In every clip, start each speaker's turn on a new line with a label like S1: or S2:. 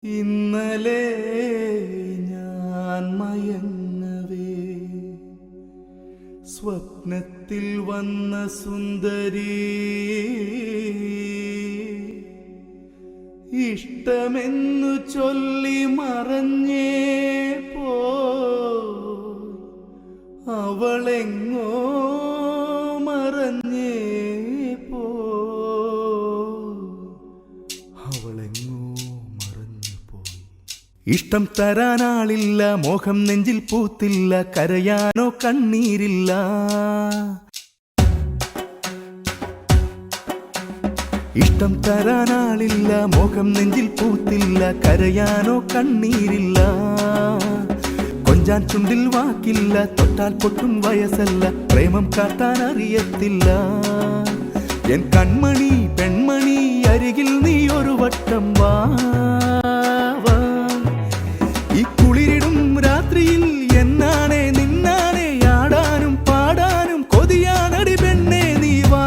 S1: ഇന്നലെ ഞാൻ മയങ്ങവേ സ്വപ്നത്തിൽ വന്ന സുന്ദരി ഇഷ്ടമെന്നു ചൊല്ലി മറഞ്ഞേ പോ അവളെങ്ങോ മറഞ്ഞേ പോ അവളെങ്ങോ ഇഷ്ടം തരാനാളില്ല, മോഹം നെഞ്ചിൽ പൂത്തില്ല, കരയാനോ കണ്ണീരില്ല. ഇഷ്ടം തരാനാളില്ല, മോഹം നെഞ്ചിൽ പൂത്തില്ല, കരയാനോ കണ്ണീരില്ല. കൊഞ്ചാൻ ചുണ്ടിൽ വാക്കില്ല, തൊട്ടാൽ പൊട്ടും വയസ്സല്ല, പ്രേമം കാട്ടാൻ അറിയത്തില്ല. എൻ കൺമണി പെൺമണി അരികിൽ നീ ഒരു വട്ടം വാ. ഈ കുളിരിടും രാത്രിയിൽ എന്നാണേ നിന്നാണേ ആടാനും പാടാനും കൊതിയാനടി പെണ്ണേ നീ വാ.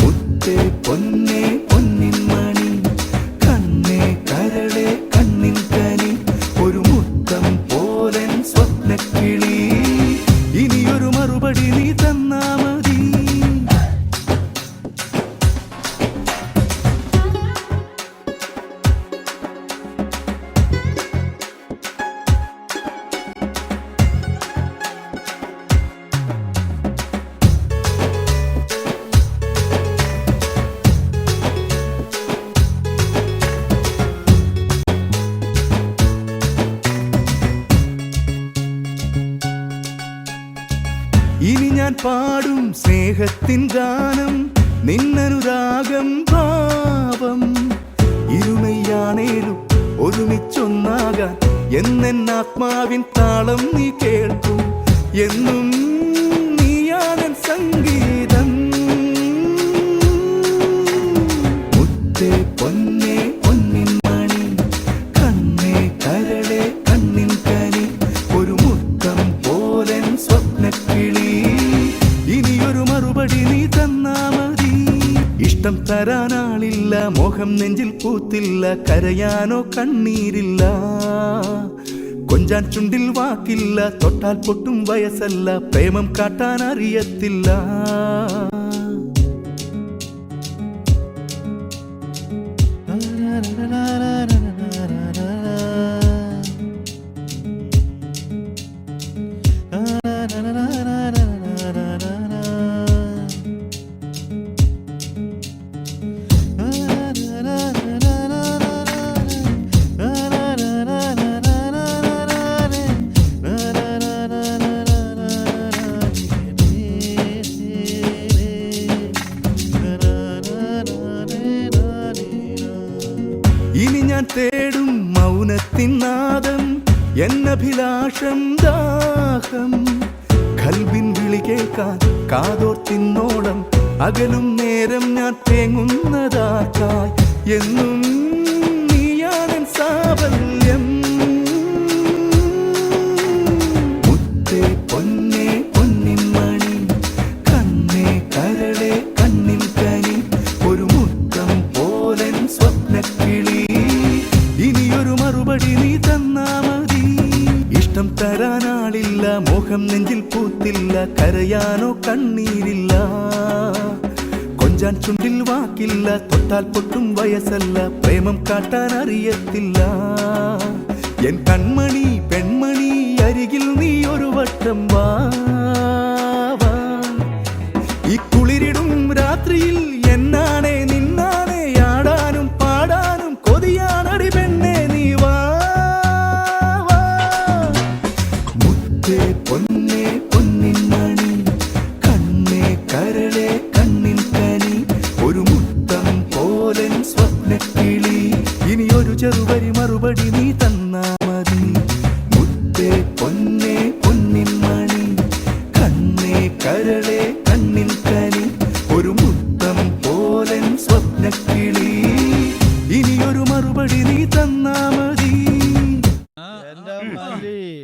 S1: മുത്തേ പൊന്നേ പൊന്നിൻ മണി കണ്ണേ കരളെ കണ്ണിൻ കനി ഒരു മുത്തം പോലൻ സ്വപ്നക്കിളി ഇനിയൊരു മറുപടി നീ തന്നാ മതി. ഇനി ഞാൻ പാടും സ്നേഹത്തിൻ ഗാനം നിന്നനുരാഗം ഭാവം ഇരുമയാണേലും ഒരുമിച്ചൊന്നാകാൻ എന്നെന്നാത്മാവിൻ താളം നീ കേൾക്കും. എന്നും നീയാണൻ സംഗീതം. മുത്തേ പൊന്നേ പൊന്നിൻ മണി കണ്ണേ കരളെ കണ്ണിൻ കനി ഒരു മുത്തം പോലൻ സ്വപ്നക്കിളി ഇനിയൊരു മറുപടി നീ തന്നാ മതി. ഇഷ്ടം തരാനാളില്ല, മോഹം നെഞ്ചിൽ പൂത്തില്ല, കരയാനോ കണ്ണീരില്ല. കൊഞ്ചാൻ ചുണ്ടിൽ വാക്കില്ല, തൊട്ടാൽ പൊട്ടും വയസ്സല്ല, പ്രേമം കാട്ടാൻ അറിയത്തില്ല. ഇനി ഞാൻ തേടും മൗനത്തിൻ നാദം എന്നഭിലാഷം ദാഹം കൽവിൻ വിളി കേൾക്കാൻ കാതോർത്തിന്നോളം അകലും നേരം ഞാൻ തേങ്ങുന്നതാക്കായി എന്നും നീയാണൻ സാഫല്യം. മുത്തേ പൊന്നേ പൊന്നിൻ മണി കണ്ണേ കരളെ കണ്ണിൻ കനി ഒരു മുത്തം പോലൻ സ്വപ്നക്കിളി ഇനിയൊരു മറുപടി നീ തന്നാ മതി. ഇഷ്ടം തരാനാളില്ല, മോഹം നെഞ്ചിൽ പൂത്തില്ല, കരയാനോ കണ്ണീരില്ല. കൊഞ്ചാൻ ചുണ്ടിൽ വാക്കില്ല, തൊട്ടാൽ പൊട്ടും വയസ്സല്ല, പ്രേമം കാട്ടാൻ അറിയത്തില്ല. എൻ കൺമണി പെൺമണി അരികിൽ നീ ഒരു വട്ടം വാ. ഈ കുളിരിടും രാത്രിയിൽ എന്നാണേ നിന്നാണേ ആടാനും പാടാനും കൊതിയാനടി പെണ്ണേ നീ വാ. മുത്തേ പൊന്നേ പൊന്നിൻ മണി കണ്ണേ കരളെ കണ്ണിൻ കനി ഒരു മുത്തം പോലൻ സ്വപ്നക്കിളി ഇനിയൊരു ചെറുവരി മറുപടി നീ തന്നാ മതി. മുത്തേ പൊന്നേ പൊന്നിൻ മണി കണ്ണേ കരളെ